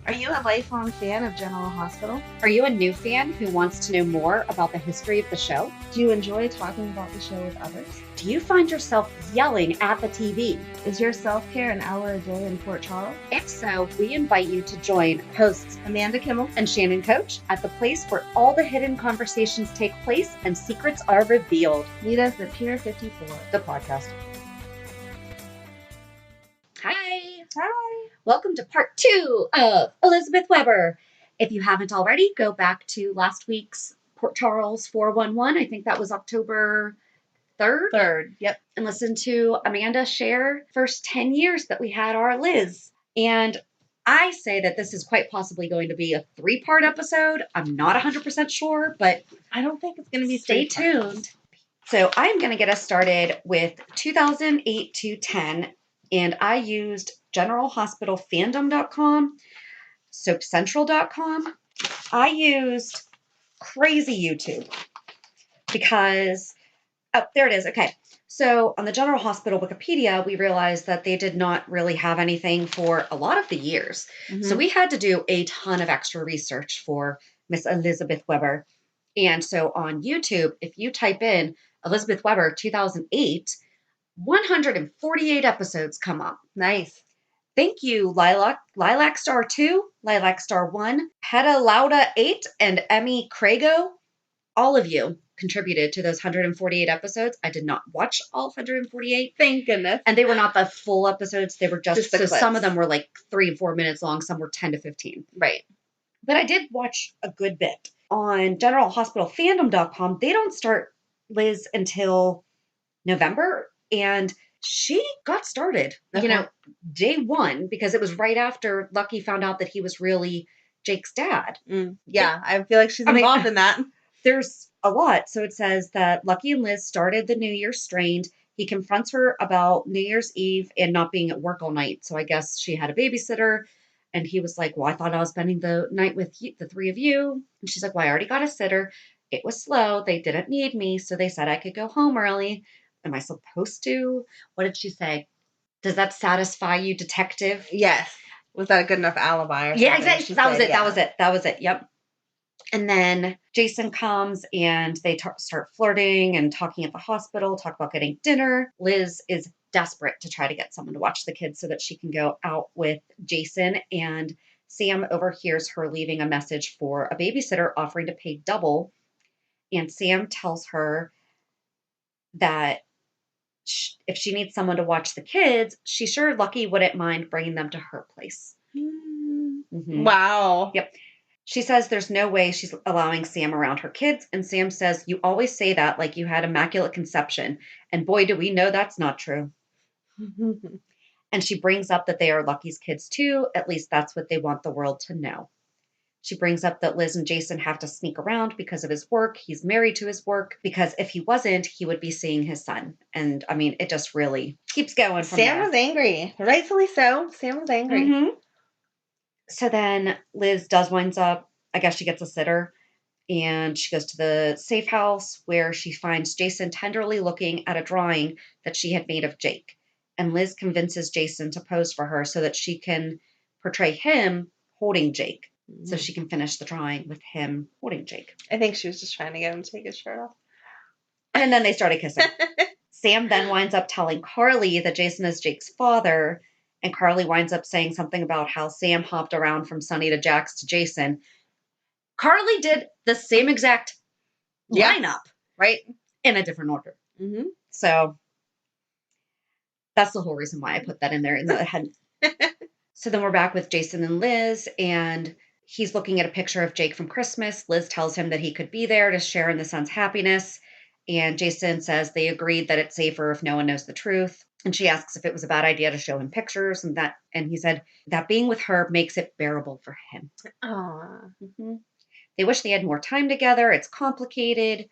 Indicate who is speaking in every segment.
Speaker 1: Are you a lifelong fan of General Hospital?
Speaker 2: Are you a new fan who wants to know more about the history of the show?
Speaker 1: Do you enjoy talking about the show with others?
Speaker 2: Do you find yourself yelling at the TV?
Speaker 1: Is your self-care an hour a day in Port Charles?
Speaker 2: If so, we invite you to join hosts
Speaker 1: Amanda Kimmel
Speaker 2: and Shannon Coach at the place where all the hidden conversations take place and secrets are revealed.
Speaker 1: Meet us at Pier 54,
Speaker 2: the podcast. Hi.
Speaker 1: Hi.
Speaker 2: Welcome to part 2 of Elizabeth Weber. If you haven't already, go back to last week's Port Charles 411. I think that was October 3rd.
Speaker 1: Yep.
Speaker 2: And listen to Amanda share first 10 years that we had our Liz. And I say that this is quite possibly going to be a 3-part episode. I'm not 100% sure, but
Speaker 1: I don't think it's going to be
Speaker 2: stay tuned. So I'm going to get us started with 2008 to 10. And I used General Hospital Fandom.com, SoapCentral.com. I used crazy YouTube because, oh, there it is. Okay. So on the General Hospital Wikipedia, we realized that they did not really have anything for a lot of the years.
Speaker 1: Mm-hmm.
Speaker 2: So we had to do a ton of extra research for Miss Elizabeth Weber. And so on YouTube, if you type in Elizabeth Weber 2008, 148 episodes come up.
Speaker 1: Nice.
Speaker 2: Thank you, Lilac Star 2, Lilac Star 1, Peta Lauda 8, and Emmy Crago. All of you contributed to those 148 episodes. I did not watch all 148.
Speaker 1: Thank goodness.
Speaker 2: And they were not the full episodes. They were just
Speaker 1: the
Speaker 2: so some of them were like 3 and 4 minutes long. Some were 10 to 15.
Speaker 1: Right.
Speaker 2: But I did watch a good bit. On generalhospitalfandom.com, they don't start Liz until November. And she got started, day one, because it was right after Lucky found out that he was really Jake's dad.
Speaker 1: Yeah, I feel like she's involved in that.
Speaker 2: There's a lot. So it says that Lucky and Liz started the New Year strained. He confronts her about New Year's Eve and not being at work all night. So I guess she had a babysitter. And he was like, well, I thought I was spending the night with you, the 3 of you. And she's like, well, I already got a sitter. It was slow. They didn't need me. So they said I could go home early. Am I supposed to? What did she say? Does that satisfy you, detective?
Speaker 1: Yes. Was that a good enough alibi? Or
Speaker 2: yeah, exactly. That was it. Yep. And then Jason comes and they start flirting and talking at the hospital, talk about getting dinner. Liz is desperate to try to get someone to watch the kids so that she can go out with Jason. And Sam overhears her leaving a message for a babysitter offering to pay double. And Sam tells her that if she needs someone to watch the kids, she's sure Lucky wouldn't mind bringing them to her place.
Speaker 1: Mm-hmm. Wow.
Speaker 2: Yep. She says there's no way she's allowing Sam around her kids. And Sam says, you always say that like you had immaculate conception. And boy, do we know that's not true. And she brings up that they are Lucky's kids too. At least that's what they want the world to know. She brings up that Liz and Jason have to sneak around because of his work. He's married to his work because if he wasn't, he would be seeing his son. And I mean, it just really keeps going from
Speaker 1: Sam
Speaker 2: there.
Speaker 1: was angry. Rightfully so. Sam was angry.
Speaker 2: Mm-hmm. So then Liz winds up, I guess she gets a sitter, and she goes to the safe house where she finds Jason tenderly looking at a drawing that she had made of Jake. And Liz convinces Jason to pose for her so that she can portray him holding Jake. So she can finish the drawing with him holding Jake.
Speaker 1: I think she was just trying to get him to take his shirt off.
Speaker 2: And then they started kissing. Sam then winds up telling Carly that Jason is Jake's father. And Carly winds up saying something about how Sam hopped around from Sonny to Jax to Jason. Carly did the same exact lineup, right? In a different order.
Speaker 1: Mm-hmm.
Speaker 2: So that's the whole reason why I put that in there in the head. So then we're back with Jason and Liz, and he's looking at a picture of Jake from Christmas. Liz tells him that he could be there to share in the son's happiness. And Jason says they agreed that it's safer if no one knows the truth. And she asks if it was a bad idea to show him pictures. And he said that being with her makes it bearable for him.
Speaker 1: Aww.
Speaker 2: Mm-hmm. They wish they had more time together. It's complicated.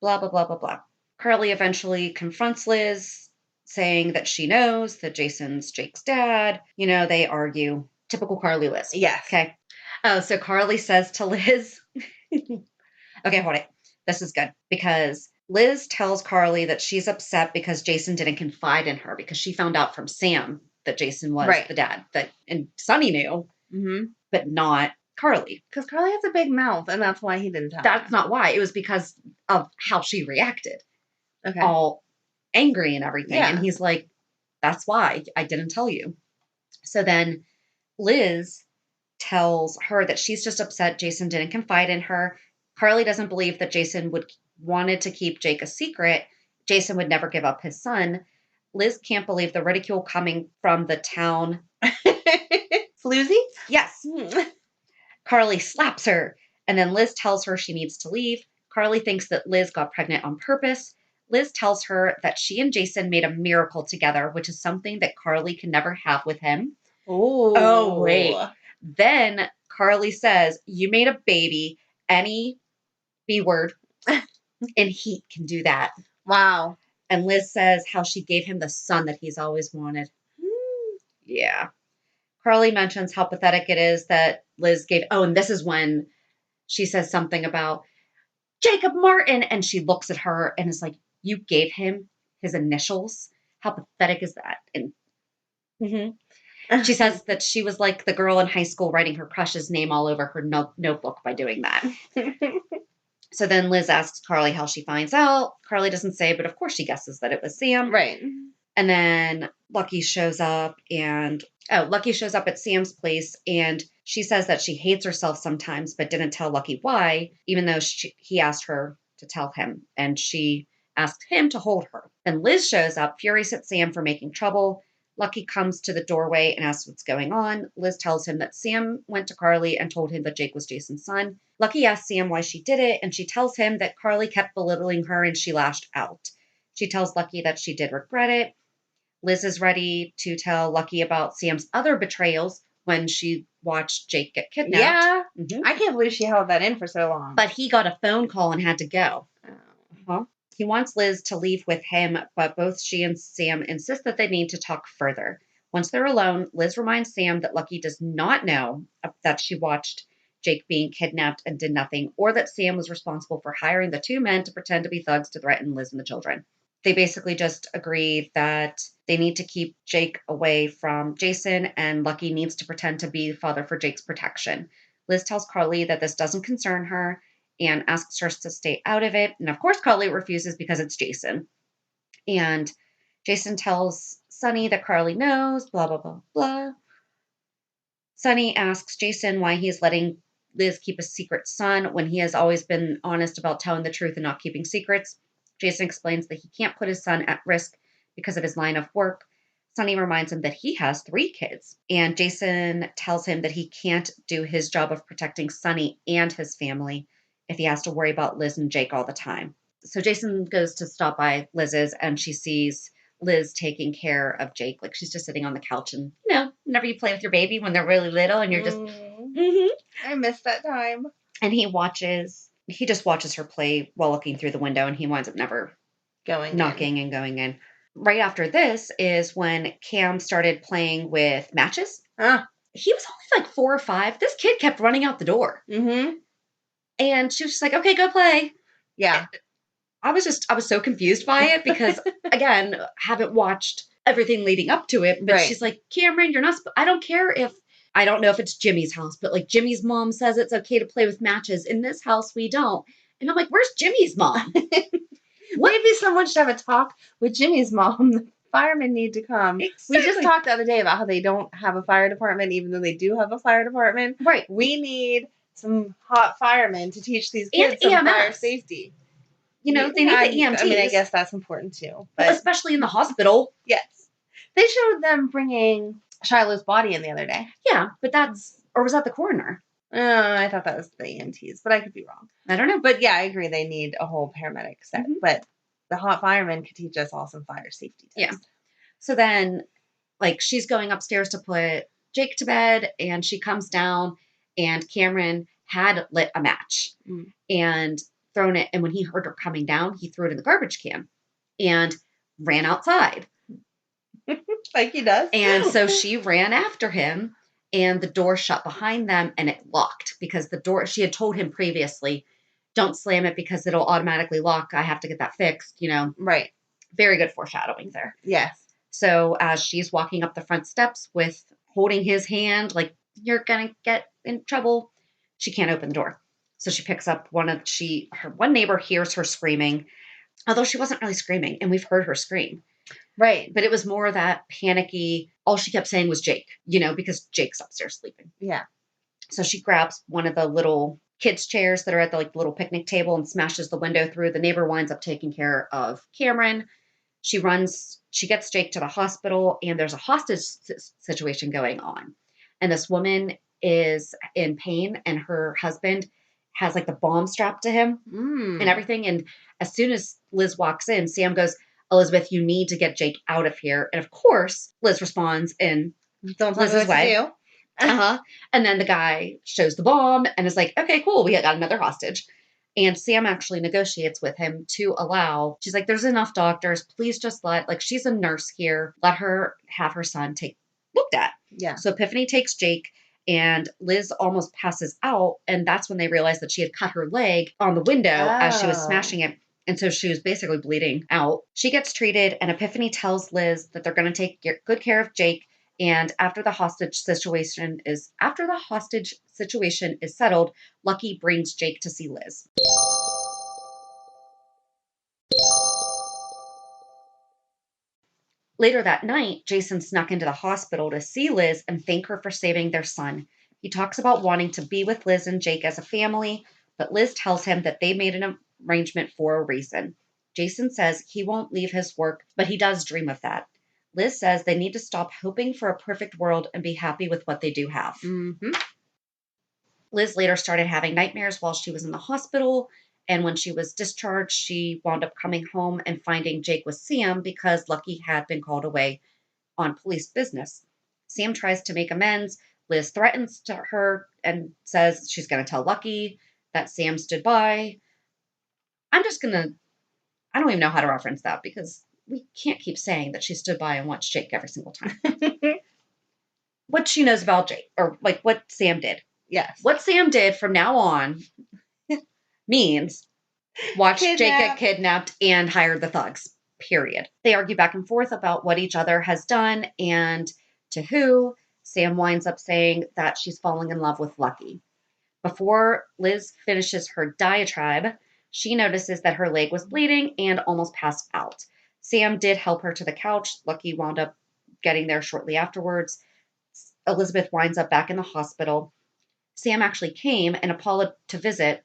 Speaker 2: Blah, blah, blah, blah, blah. Carly eventually confronts Liz, saying that she knows that Jason's Jake's dad. They argue. Typical Carly Liz.
Speaker 1: Yes.
Speaker 2: Okay. Oh, so Carly says to Liz, okay, hold it. This is good because Liz tells Carly that she's upset because Jason didn't confide in her because she found out from Sam that Jason was the dad. And Sonny knew. but not Carly.
Speaker 1: Because Carly has a big mouth, and that's why he didn't tell
Speaker 2: That's
Speaker 1: her.
Speaker 2: not why. It was because of how she reacted.
Speaker 1: Okay.
Speaker 2: All angry and everything.
Speaker 1: Yeah.
Speaker 2: And he's like, that's why I didn't tell you. So then Liz tells her that she's just upset Jason didn't confide in her. Carly doesn't believe that Jason wanted to keep Jake a secret. Jason would never give up his son. Liz can't believe the ridicule coming from the town.
Speaker 1: Floozy?
Speaker 2: Yes. Carly slaps her, and then Liz tells her she needs to leave. Carly thinks that Liz got pregnant on purpose. Liz tells her that she and Jason made a miracle together, which is something that Carly can never have with him. Oh, wait. Then Carly says, you made a baby, any B word, and he can do that.
Speaker 1: Wow.
Speaker 2: And Liz says how she gave him the son that he's always wanted. Yeah. Carly mentions how pathetic it is that Liz gave. Oh, and this is when she says something about Jacob Martin. And she looks at her and is like, you gave him his initials? How pathetic is that? And she says that she was like the girl in high school writing her crush's name all over her notebook by doing that. So then Liz asks Carly how she finds out. Carly doesn't say, but of course she guesses that it was Sam.
Speaker 1: Right.
Speaker 2: And then Lucky shows up at Sam's place, and she says that she hates herself sometimes, but didn't tell Lucky why, even though he asked her to tell him, and she asked him to hold her. Then Liz shows up, furious at Sam for making trouble. Lucky comes to the doorway and asks what's going on. Liz tells him that Sam went to Carly and told him that Jake was Jason's son. Lucky asks Sam why she did it, and she tells him that Carly kept belittling her and she lashed out. She tells Lucky that she did regret it. Liz is ready to tell Lucky about Sam's other betrayals when she watched Jake get kidnapped.
Speaker 1: Yeah.
Speaker 2: Mm-hmm.
Speaker 1: I can't believe she held that in for so long.
Speaker 2: But he got a phone call and had to go. Uh-huh. He wants Liz to leave with him, but both she and Sam insist that they need to talk further. Once they're alone, Liz reminds Sam that Lucky does not know that she watched Jake being kidnapped and did nothing, or that Sam was responsible for hiring the two men to pretend to be thugs to threaten Liz and the children. They basically just agree that they need to keep Jake away from Jason, and Lucky needs to pretend to be the father for Jake's protection. Liz tells Carly that this doesn't concern her and asks her to stay out of it. And of course, Carly refuses because it's Jason. And Jason tells Sunny that Carly knows, blah, blah, blah, blah. Sunny asks Jason why he's letting Liz keep a secret son when he has always been honest about telling the truth and not keeping secrets. Jason explains that he can't put his son at risk because of his line of work. Sunny reminds him that he has 3 kids. And Jason tells him that he can't do his job of protecting Sunny and his family if he has to worry about Liz and Jake all the time. So Jason goes to stop by Liz's, and she sees Liz taking care of Jake. Like, she's just sitting on the couch, and, whenever you play with your baby when they're really little and you're just,
Speaker 1: I miss that time.
Speaker 2: And he just watches her play while looking through the window, and he winds up never knocking and going in. Right after this is when Cam started playing with matches. He was only like 4 or 5. This kid kept running out the door. And she was just like, okay, go play.
Speaker 1: Yeah.
Speaker 2: I was so confused by it because, again, haven't watched everything leading up to it. But she's like, Cameron, you're not, I don't care if, I don't know if it's Jimmy's house, but like Jimmy's mom says it's okay to play with matches. In this house, we don't. And I'm like, where's Jimmy's mom?
Speaker 1: Maybe someone should have a talk with Jimmy's mom. The firemen need to come.
Speaker 2: Exactly.
Speaker 1: We just talked the other day about how they don't have a fire department, even though they do have a fire department.
Speaker 2: Right.
Speaker 1: We need some hot firemen to teach these kids some fire safety.
Speaker 2: They need the EMTs.
Speaker 1: I mean, I guess that's important too.
Speaker 2: But especially in the hospital.
Speaker 1: Yes. They showed them bringing Shiloh's body in the other day.
Speaker 2: Yeah, but or was that the coroner?
Speaker 1: I thought that was the EMTs, but I could be wrong.
Speaker 2: I don't know.
Speaker 1: But yeah, I agree. They need a whole paramedic set. But the hot fireman could teach us all some fire safety tips.
Speaker 2: Yeah. So then, she's going upstairs to put Jake to bed, and she comes down, and Cameron had lit a match and thrown it. And when he heard her coming down, he threw it in the garbage can and ran outside.
Speaker 1: Like he does.
Speaker 2: And so she ran after him, and the door shut behind them, and it locked because the door, she had told him previously, don't slam it because it'll automatically lock. I have to get that fixed,
Speaker 1: Right.
Speaker 2: Very good foreshadowing there.
Speaker 1: Yes.
Speaker 2: So as she's walking up the front steps holding his hand, you're going to get in trouble. She can't open the door. So she picks up her one neighbor hears her screaming, although she wasn't really screaming, and we've heard her scream.
Speaker 1: Right.
Speaker 2: But it was more that panicky. All she kept saying was Jake, because Jake's upstairs sleeping.
Speaker 1: Yeah.
Speaker 2: So she grabs one of the little kids' chairs that are at the little picnic table and smashes the window through. The neighbor winds up taking care of Cameron. She gets Jake to the hospital, and there's a hostage situation going on. And this woman is in pain, and her husband has the bomb strapped to him and everything. And as soon as Liz walks in, Sam goes, "Elizabeth, you need to get Jake out of here." And of course, Liz responds in
Speaker 1: Don't tell me
Speaker 2: Liz's
Speaker 1: what
Speaker 2: way.
Speaker 1: to do.
Speaker 2: And then the guy shows the bomb and is like, "Okay, cool. We got another hostage." And Sam actually negotiates with him to she's like, "There's enough doctors. Please just she's a nurse here. Let her have her son looked at."
Speaker 1: Yeah.
Speaker 2: So Epiphany takes Jake, and Liz almost passes out. And that's when they realize that she had cut her leg on the window as she was smashing it. And so she was basically bleeding out. She gets treated, and Epiphany tells Liz that they're going to take good care of Jake. And after the hostage situation is settled, Lucky brings Jake to see Liz. Later that night, Jason snuck into the hospital to see Liz and thank her for saving their son. He talks about wanting to be with Liz and Jake as a family, but Liz tells him that they made an arrangement for a reason. Jason says he won't leave his work, but he does dream of that. Liz says they need to stop hoping for a perfect world and be happy with what they do have.
Speaker 1: Mm-hmm.
Speaker 2: Liz later started having nightmares while she was in the hospital. And when she was discharged, she wound up coming home and finding Jake with Sam because Lucky had been called away on police business. Sam tries to make amends. Liz threatens to her and says she's going to tell Lucky that Sam stood by. I don't even know how to reference that because we can't keep saying that she stood by and watched Jake every single time. What she knows about Jake, or what Sam did.
Speaker 1: Yes.
Speaker 2: What Sam did from now on means watch Jake get kidnapped and hire the thugs, period. They argue back and forth about what each other has done and to who. Sam winds up saying that she's falling in love with Lucky. Before Liz finishes her diatribe, she notices that her leg was bleeding and almost passed out. Sam did help her to the couch. Lucky wound up getting there shortly afterwards. Elizabeth winds up back in the hospital. Sam actually came to visit.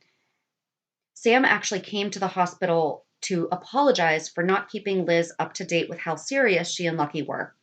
Speaker 2: Sam actually came to the hospital to apologize for not keeping Liz up to date with how serious she and Lucky were.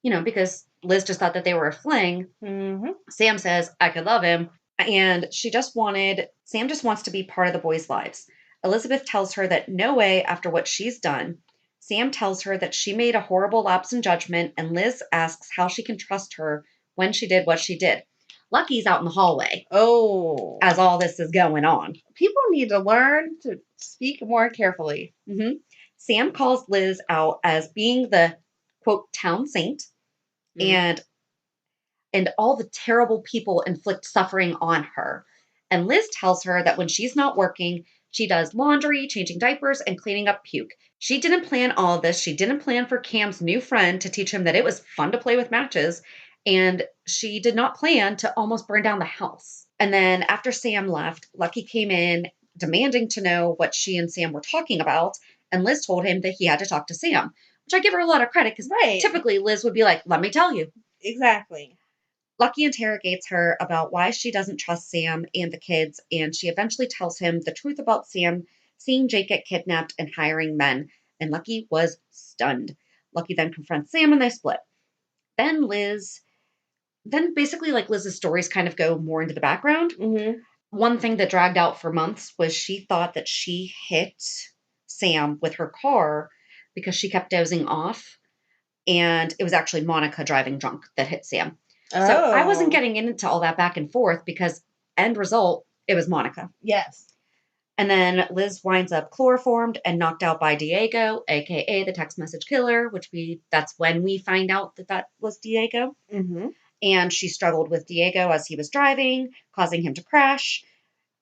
Speaker 2: Because Liz just thought that they were a fling.
Speaker 1: Mm-hmm.
Speaker 2: Sam says, "I could love him." And Sam just wants to be part of the boys' lives. Elizabeth tells her that no way after what she's done. Sam tells her that she made a horrible lapse in judgment, and Liz asks how she can trust her when she did what she did. Lucky's out in the hallway.
Speaker 1: Oh.
Speaker 2: As all this is going on.
Speaker 1: People need to learn to speak more carefully.
Speaker 2: Mm-hmm. Sam calls Liz out as being the, quote, town saint, and all the terrible people inflict suffering on her. And Liz tells her that when she's not working, she does laundry, changing diapers, and cleaning up puke. She didn't plan all of this. She didn't plan for Cam's new friend to teach him that it was fun to play with matches. And she did not plan to almost burn down the house. And then after Sam left, Lucky came in demanding to know what she and Sam were talking about. And Liz told him that he had to talk to Sam, which I give her a lot of credit because typically Liz would be like, "Let me tell you."
Speaker 1: Exactly.
Speaker 2: Lucky interrogates her about why she doesn't trust Sam and the kids, and she eventually tells him the truth about Sam seeing Jake get kidnapped and hiring men, and Lucky was stunned. Lucky then confronts Sam and they split. Then basically Liz's stories kind of go more into the background.
Speaker 1: Mm-hmm.
Speaker 2: One thing that dragged out for months was she thought that she hit Sam with her car because she kept dozing off, and it was actually Monica driving drunk that hit Sam.
Speaker 1: Oh.
Speaker 2: So I wasn't getting into all that back and forth because end result, it was Monica.
Speaker 1: Yes.
Speaker 2: And then Liz winds up chloroformed and knocked out by Diego, aka the text message killer, that's when we find out that was Diego.
Speaker 1: Mm-hmm.
Speaker 2: And she struggled with Diego as he was driving, causing him to crash.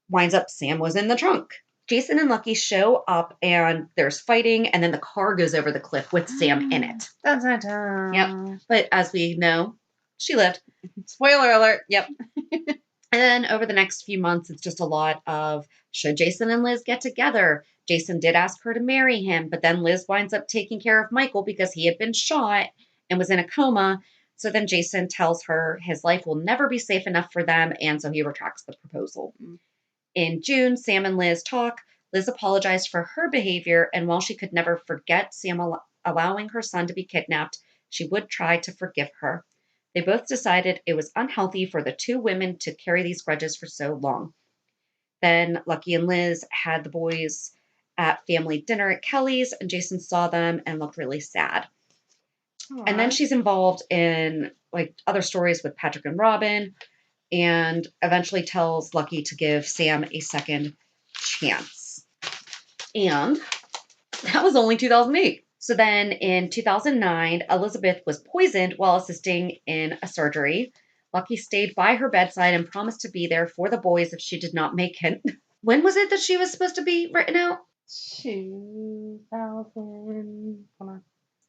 Speaker 2: Winds up, Sam was in the trunk. Jason and Lucky show up and there's fighting, and then the car goes over the cliff with Sam in it.
Speaker 1: Dun, dun, dun.
Speaker 2: Yep. But as we know, She lived.
Speaker 1: Spoiler alert.
Speaker 2: Yep. And then over the next few months, it's just a lot of, should Jason and Liz get together? Jason did ask her to marry him, but then Liz winds up taking care of Michael because he had been shot and was in a coma. So then Jason tells her his life will never be safe enough for them, and so he retracts the proposal. In June, Sam and Liz talk. Liz apologized for her behavior, and while she could never forget Sam allowing her son to be kidnapped, she would try to forgive her. They both decided it was unhealthy for the two women to carry these grudges for so long. Then Lucky and Liz had the boys at family dinner at Kelly's, and Jason saw them and looked really sad.
Speaker 1: Aww.
Speaker 2: And then she's involved in like other stories with Patrick and Robin, and eventually tells Lucky to give Sam a second chance. And that was only 2008. So then in 2009, Elizabeth was poisoned while assisting in a surgery. Lucky stayed by her bedside and promised to be there for the boys if she did not make it. When was it that she was supposed to be written out?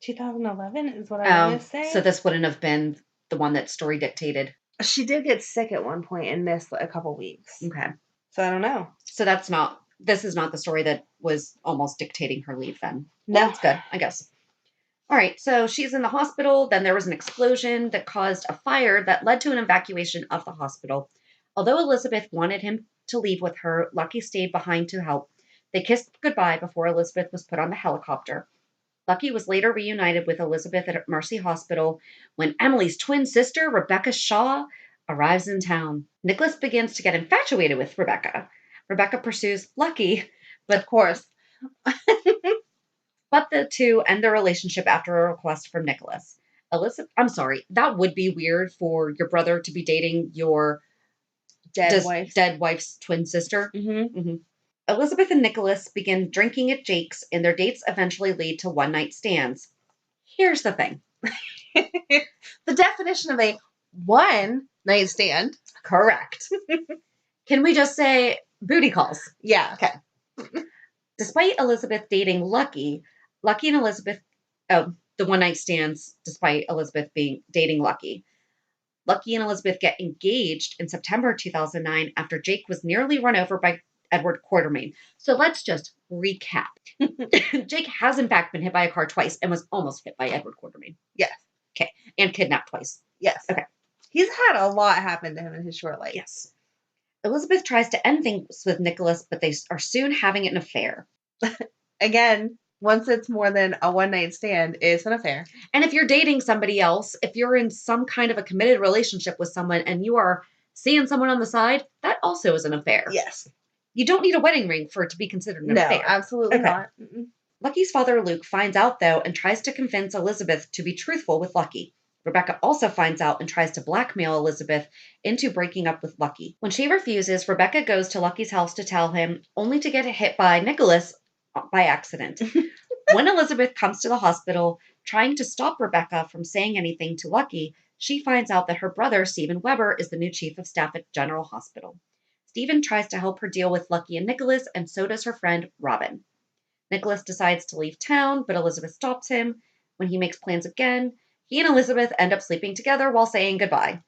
Speaker 1: 2011 is what I want to say.
Speaker 2: So this wouldn't have been the one that story dictated.
Speaker 1: She did get sick at one point and missed a couple weeks.
Speaker 2: Okay.
Speaker 1: So I don't know.
Speaker 2: So this is not the story that was almost dictating her leave then.
Speaker 1: No.
Speaker 2: Well, that's good, I guess. All right, so she's in the hospital. Then there was an explosion that caused a fire that led to an evacuation of the hospital. Although Elizabeth wanted him to leave with her, Lucky stayed behind to help. They kissed goodbye before Elizabeth was put on the helicopter. Lucky was later reunited with Elizabeth at Mercy Hospital when Emily's twin sister, Rebecca Shaw, arrives in town. Nikolas begins to get infatuated with Rebecca. Rebecca pursues Lucky, but
Speaker 1: of course.
Speaker 2: But the two end their relationship after a request from Nikolas. I'm sorry, that would be weird for your brother to be dating your dead wife's twin sister.
Speaker 1: Mm-hmm.
Speaker 2: Elizabeth and Nikolas begin drinking at Jake's, and their dates eventually lead to one-night stands. Here's the thing.
Speaker 1: The definition of a one-night stand.
Speaker 2: Correct. Can we just say booty calls?
Speaker 1: Yeah.
Speaker 2: Okay. Despite Elizabeth dating Lucky and Elizabeth, the one-night stands, despite Elizabeth dating Lucky. Lucky and Elizabeth get engaged in September 2009 after Jake was nearly run over by Edward Quartermain. So let's just recap. Jake has in fact been hit by a car twice and was almost hit by Edward Quartermain.
Speaker 1: Yes.
Speaker 2: Okay. And kidnapped twice.
Speaker 1: Yes.
Speaker 2: Okay.
Speaker 1: He's had a lot happen to him in his short life.
Speaker 2: Yes. Elizabeth tries to end things with Nikolas, but they are soon having an affair.
Speaker 1: Again, once it's more than a one-night stand, it's an affair.
Speaker 2: And if you're dating somebody else, if you're in some kind of a committed relationship with someone and you are seeing someone on the side, that also is an affair.
Speaker 1: Yes.
Speaker 2: You don't need a wedding ring for it to be considered an affair.
Speaker 1: No, absolutely not. Mm-mm.
Speaker 2: Lucky's father, Luke, finds out, though, and tries to convince Elizabeth to be truthful with Lucky. Rebecca also finds out and tries to blackmail Elizabeth into breaking up with Lucky. When she refuses, Rebecca goes to Lucky's house to tell him, only to get hit by Nikolas by accident. When Elizabeth comes to the hospital, trying to stop Rebecca from saying anything to Lucky, she finds out that her brother, Stephen Weber, is the new chief of staff at General Hospital. Stephen tries to help her deal with Lucky and Nikolas, and so does her friend, Robin. Nikolas decides to leave town, but Elizabeth stops him. When he makes plans again, he and Elizabeth end up sleeping together while saying goodbye.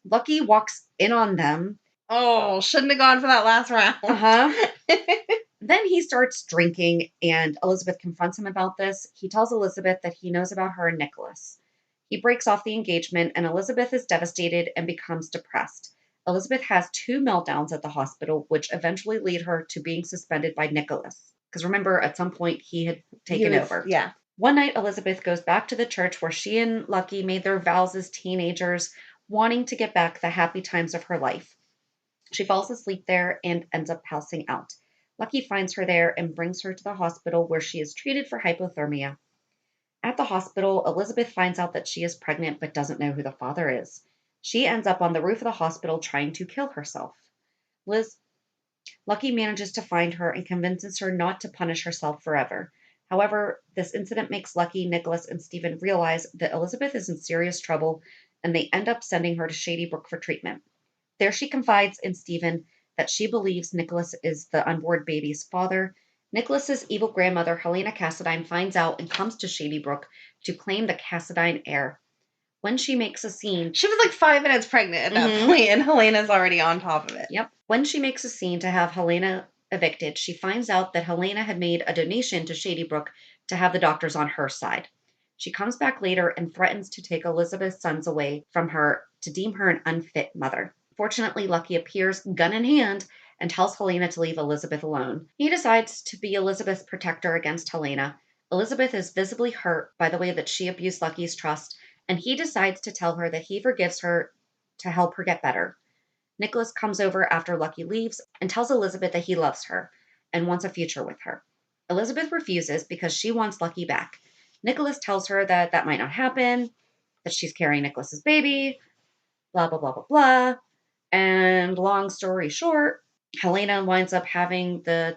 Speaker 2: Lucky walks in on them.
Speaker 1: Oh, shouldn't have gone for that last round.
Speaker 2: Uh-huh. Then he starts drinking, and Elizabeth confronts him about this. He tells Elizabeth that he knows about her and Nikolas. He breaks off the engagement, and Elizabeth is devastated and becomes depressed. Elizabeth has 2 meltdowns at the hospital, which eventually lead her to being suspended by Nikolas. Because remember, at some point, he had taken over.
Speaker 1: Yeah.
Speaker 2: One night, Elizabeth goes back to the church where she and Lucky made their vows as teenagers, wanting to get back the happy times of her life. She falls asleep there and ends up passing out. Lucky finds her there and brings her to the hospital where she is treated for hypothermia. At the hospital, Elizabeth finds out that she is pregnant but doesn't know who the father is. She ends up on the roof of the hospital trying to kill herself. Lucky manages to find her and convinces her not to punish herself forever. However, this incident makes Lucky, Nikolas, and Stephen realize that Elizabeth is in serious trouble, and they end up sending her to Shady Brook for treatment. There she confides in Stephen that she believes Nikolas is the unborn baby's father. Nikolas's evil grandmother, Helena Cassadine, finds out and comes to Shady Brook to claim the Cassadine heir. When she makes a scene,
Speaker 1: She was like 5 minutes pregnant at that point, and Helena's already on top of it.
Speaker 2: Yep. When she makes a scene to have Helena evicted, she finds out that Helena had made a donation to Shady Brook to have the doctors on her side. She comes back later and threatens to take Elizabeth's sons away from her to deem her an unfit mother. Fortunately, Lucky appears, gun in hand, and tells Helena to leave Elizabeth alone. He decides to be Elizabeth's protector against Helena. Elizabeth is visibly hurt by the way that she abused Lucky's trust, and he decides to tell her that he forgives her to help her get better. Nikolas comes over after Lucky leaves and tells Elizabeth that he loves her and wants a future with her. Elizabeth refuses because she wants Lucky back. Nikolas tells her that that might not happen, that she's carrying Nikolas's baby, blah, blah, blah, blah, blah. And long story short, Helena winds up having the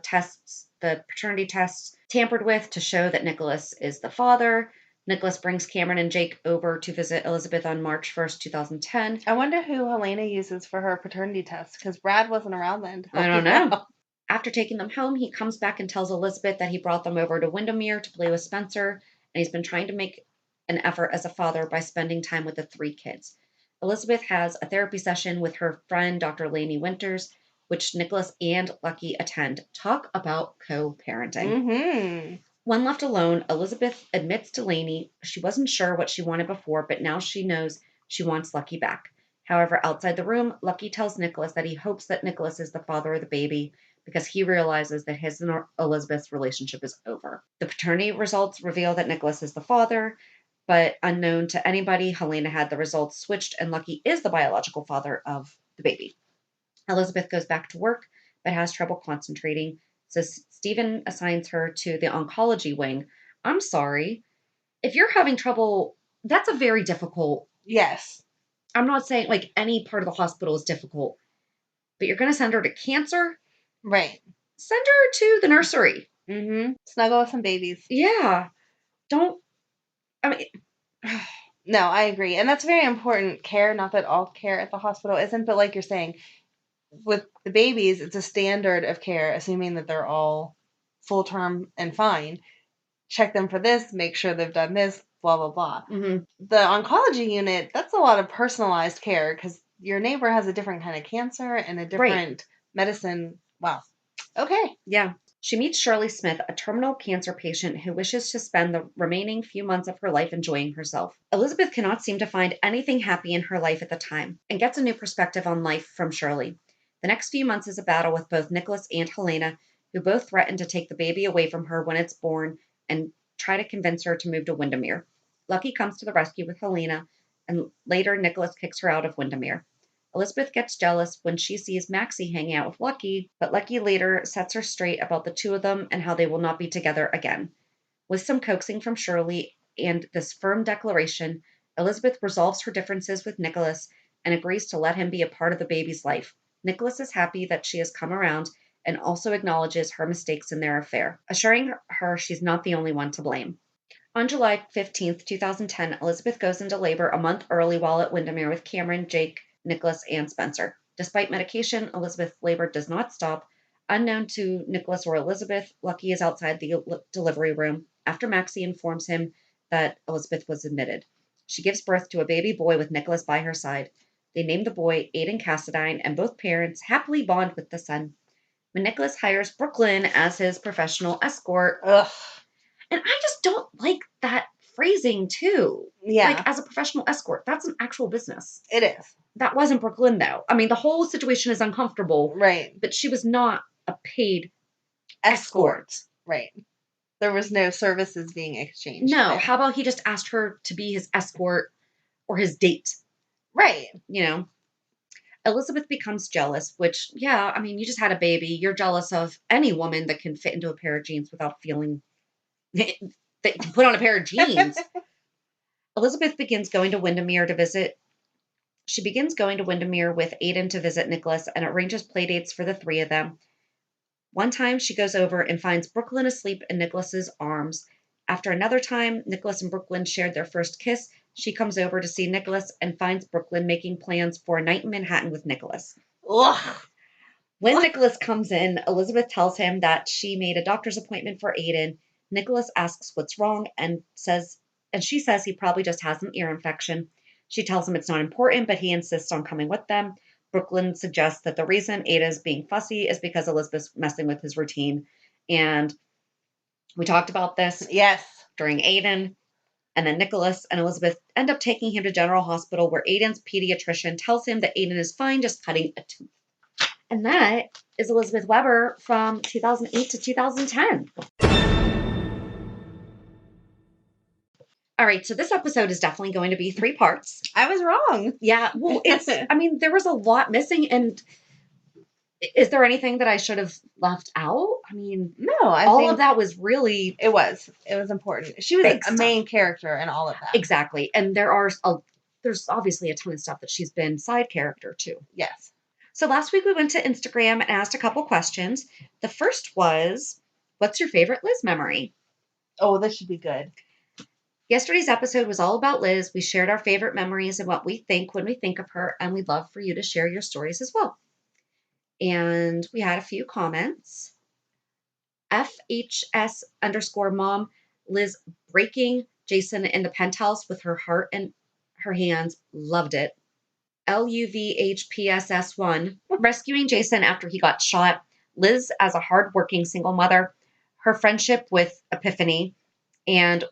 Speaker 2: paternity tests, tampered with to show that Nikolas is the father. Nikolas brings Cameron and Jake over to visit Elizabeth on March 1st, 2010.
Speaker 1: I wonder who Helena uses for her paternity test, because Brad wasn't around then to help
Speaker 2: I don't
Speaker 1: us
Speaker 2: know.
Speaker 1: out.
Speaker 2: After taking them home, he comes back and tells Elizabeth that he brought them over to Windermere to play with Spencer, and he's been trying to make an effort as a father by spending time with the 3 kids. Elizabeth has a therapy session with her friend, Dr. Lainey Winters, which Nikolas and Lucky attend. Talk about co-parenting.
Speaker 1: Mm-hmm.
Speaker 2: When left alone, Elizabeth admits to Lainey she wasn't sure what she wanted before, but now she knows she wants Lucky back. However, outside the room, Lucky tells Nikolas that he hopes that Nikolas is the father of the baby because he realizes that his and Elizabeth's relationship is over. The paternity results reveal that Nikolas is the father, but unknown to anybody, Helena had the results switched and Lucky is the biological father of the baby. Elizabeth goes back to work, but has trouble concentrating, so Stephen assigns her to the oncology wing. I'm sorry. If you're having trouble, that's a very difficult.
Speaker 1: Yes.
Speaker 2: I'm not saying like any part of the hospital is difficult, but you're going to send her to cancer?
Speaker 1: Right.
Speaker 2: Send her to the nursery.
Speaker 1: Mm-hmm. Snuggle with some babies.
Speaker 2: Yeah. Don't, I mean,
Speaker 1: No, I agree. And that's very important care. Not that all care at the hospital isn't, but like you're saying, with the babies, it's a standard of care, assuming that they're all full term and fine. Check them for this, make sure they've done this, blah, blah, blah.
Speaker 2: mhm.
Speaker 1: The oncology unit, that's a lot of personalized care because your neighbor has a different kind of cancer and a different medicine. Wow. Okay.
Speaker 2: Yeah. She meets Shirley Smith, a terminal cancer patient who wishes to spend the remaining few months of her life enjoying herself. Elizabeth cannot seem to find anything happy in her life at the time and gets a new perspective on life from Shirley. The next few months is a battle with both Nikolas and Helena, who both threaten to take the baby away from her when it's born and try to convince her to move to Windermere. Lucky comes to the rescue with Helena, and later Nikolas kicks her out of Windermere. Elizabeth gets jealous when she sees Maxie hanging out with Lucky, but Lucky later sets her straight about the 2 of them and how they will not be together again. With some coaxing from Shirley and this firm declaration, Elizabeth resolves her differences with Nikolas and agrees to let him be a part of the baby's life. Nikolas is happy that she has come around and also acknowledges her mistakes in their affair, assuring her she's not the only one to blame. On July 15th, 2010, Elizabeth goes into labor a month early while at Windermere with Cameron, Jake, Nikolas, and Spencer. Despite medication, Elizabeth's labor does not stop. Unknown to Nikolas or Elizabeth, Lucky is outside the delivery room after Maxie informs him that Elizabeth was admitted. She gives birth to a baby boy with Nikolas by her side. They name the boy Aiden Cassadine, and both parents happily bond with the son. When Nikolas hires Brooklyn as his professional escort,
Speaker 1: Ugh.
Speaker 2: and I just don't like that phrasing too.
Speaker 1: Yeah.
Speaker 2: Like as a professional escort, that's an actual business.
Speaker 1: It is.
Speaker 2: That wasn't Brooklyn though. I mean, the whole situation is uncomfortable,
Speaker 1: Right.
Speaker 2: but she was not a paid
Speaker 1: Escort.
Speaker 2: escort.
Speaker 1: Right. There was no services being exchanged.
Speaker 2: No,
Speaker 1: there.
Speaker 2: how about he just asked her to be his escort or his date?
Speaker 1: Right.
Speaker 2: You know? Elizabeth becomes jealous, which, yeah, I mean, you just had a baby. You're jealous of any woman that can fit into a pair of jeans without feeling that you can put on a pair of jeans. Elizabeth begins going to Windermere to visit. She begins going to Windermere with Aiden to visit Nikolas and arranges playdates for the 3 of them. One time she goes over and finds Brooklyn asleep in Nikolas's arms. After another time Nikolas and Brooklyn shared their first kiss, she comes over to see Nikolas and finds Brooklyn making plans for a night in Manhattan with Nikolas.
Speaker 1: Ugh.
Speaker 2: When Nikolas comes in, Elizabeth tells him that she made a doctor's appointment for Aiden. Nikolas asks what's wrong and she says he probably just has an ear infection. She tells him it's not important, but he insists on coming with them. Brooklyn suggests that the reason Ada is being fussy is because Elizabeth's messing with his routine. And we talked about this
Speaker 1: Yes.
Speaker 2: during Aiden. And then Nikolas and Elizabeth end up taking him to General Hospital, where Aiden's pediatrician tells him that Aiden is fine, just cutting a tooth. And that is Elizabeth Weber from 2008 to 2010. All right, so this episode is definitely going to be 3 parts.
Speaker 1: I was wrong.
Speaker 2: Yeah, well, there was a lot missing. And is there anything that I should have left out? I mean,
Speaker 1: No, I
Speaker 2: all
Speaker 1: think
Speaker 2: of that was really...
Speaker 1: It was important. She was a main character in all of that.
Speaker 2: Exactly. And there's obviously a ton of stuff that she's been side character to.
Speaker 1: Yes.
Speaker 2: So last week we went to Instagram and asked a couple questions. The first was, what's your favorite Liz memory?
Speaker 1: Oh, this should be good.
Speaker 2: Yesterday's episode was all about Liz. We shared our favorite memories and what we think when we think of her, and we'd love for you to share your stories as well. And we had a few comments. FHS_mom, Liz breaking Jason in the penthouse with her heart in her hands. Loved it. LUVHPSS1, rescuing Jason after he got shot. Liz as a hardworking single mother. Her friendship with Epiphany, and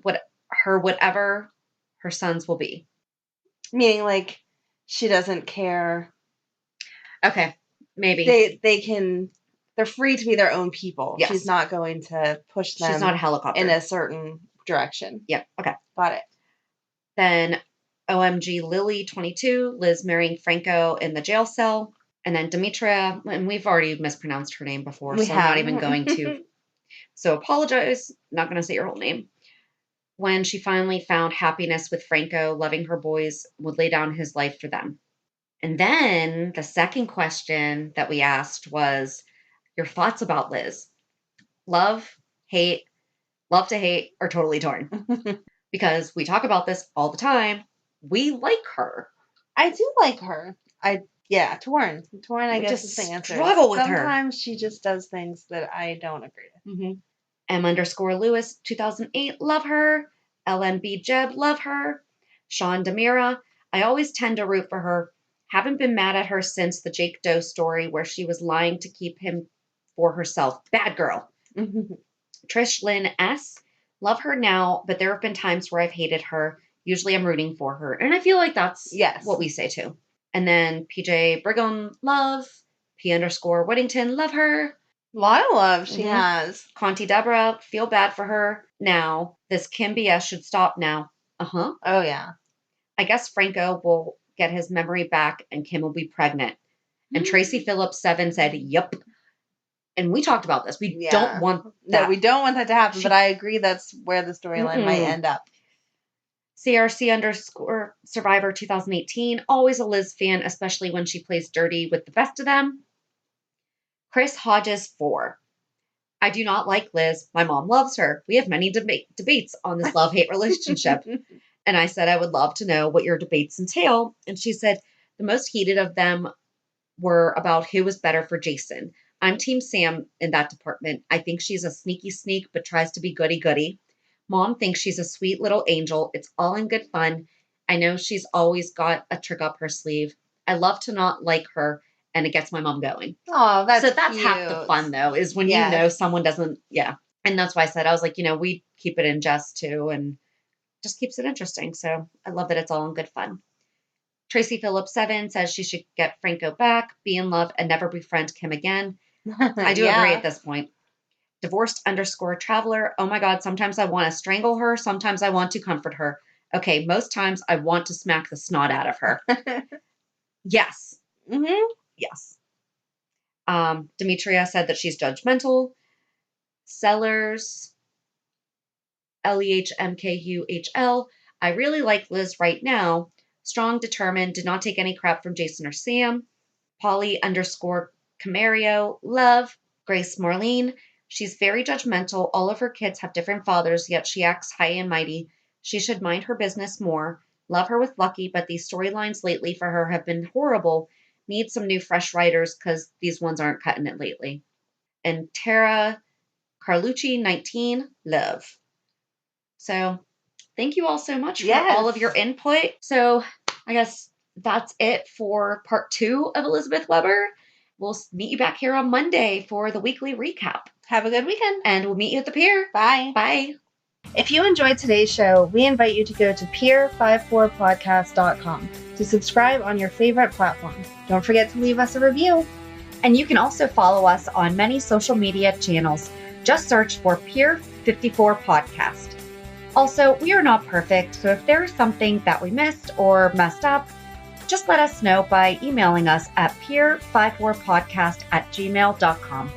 Speaker 2: whatever her sons will be.
Speaker 1: Meaning, like, she doesn't care.
Speaker 2: Okay, maybe.
Speaker 1: They're free to be their own people.
Speaker 2: Yes.
Speaker 1: She's not going to push them.
Speaker 2: She's not a helicopter.
Speaker 1: In a certain direction.
Speaker 2: Yep, okay.
Speaker 1: Got it.
Speaker 2: Then OMG Lily 22, Liz marrying Franco in the jail cell. And then Demetria, and we've already mispronounced her name before, I'm not even going to. So apologize, not going to say your whole name. When she finally found happiness with Franco, loving her boys, would lay down his life for them. And then the second question that we asked was your thoughts about Liz. Love, hate, love to hate, or totally torn. Because we talk about this all the time. We like her.
Speaker 1: I do like her. Torn. Torn, I guess, is the answer.
Speaker 2: Struggle with her.
Speaker 1: Sometimes she just does things that I don't agree with.
Speaker 2: Mm-hmm. M_Lewis 2008, love her. LNB Jeb, love her. Sean Demira, I always tend to root for her. Haven't been mad at her since the Jake Doe story where she was lying to keep him for herself. Bad girl. Trish Lynn S, love her now, but there have been times where I've hated her. Usually I'm rooting for her. And I feel like that's what we say too. And then PJ Brigham, love. P_Whittington, love her.
Speaker 1: A lot of love she has.
Speaker 2: Conti Deborah, feel bad for her. Now, this Kim BS should stop now. Uh-huh.
Speaker 1: Oh, yeah.
Speaker 2: I guess Franco will get his memory back and Kim will be pregnant. And Tracy Phillips 7 said, yep. And we talked about this. We don't want that.
Speaker 1: No, we don't want that to happen, but I agree that's where the storyline might end up.
Speaker 2: CRC_Survivor 2018, always a Liz fan, especially when she plays dirty with the best of them. Chris Hodges 4. I do not like Liz. My mom loves her. We have many debates on this love-hate relationship. And I said I would love to know what your debates entail. And she said the most heated of them were about who was better for Jason. I'm Team Sam in that department. I think she's a sneaky sneak, but tries to be goody-goody. Mom thinks she's a sweet little angel. It's all in good fun. I know she's always got a trick up her sleeve. I love to not like her, and it gets my mom going.
Speaker 1: Oh, that's
Speaker 2: that's
Speaker 1: cute.
Speaker 2: half the fun, though, is when you know someone doesn't, And that's why I said, I was like, we keep it in jest, too, and just keeps it interesting. So I love that it's all in good fun. Tracy Phillips 7 says she should get Franco back, be in love, and never befriend Kim again. I do agree at this point. Divorced_traveler. Oh my God, sometimes I want to strangle her. Sometimes I want to comfort her. Okay, most times I want to smack the snot out of her. Yes.
Speaker 1: Mm-hmm.
Speaker 2: Yes. Demetria said that she's judgmental. Sellers. LEHMKUHL. I really like Liz right now. Strong, determined, did not take any crap from Jason or Sam. Polly_Camario. Love. Grace Marlene. She's very judgmental. All of her kids have different fathers, yet she acts high and mighty. She should mind her business more. Love her with Lucky, but these storylines lately for her have been horrible. Need some new fresh writers because these ones aren't cutting it lately. And Tara Carlucci 19, love. So thank you all so much for all of your input. So I guess that's it for part 2 of Elizabeth Weber. We'll meet you back here on Monday for the weekly recap.
Speaker 1: Have a good weekend.
Speaker 2: And we'll meet you at the pier.
Speaker 1: Bye.
Speaker 2: Bye.
Speaker 1: If you enjoyed today's show, we invite you to go to peer54podcast.com to subscribe on your favorite platform. Don't forget to leave us a review.
Speaker 2: And you can also follow us on many social media channels. Just search for Peer 54 Podcast. Also, we are not perfect, so if there is something that we missed or messed up, just let us know by emailing us at peer54podcast@gmail.com.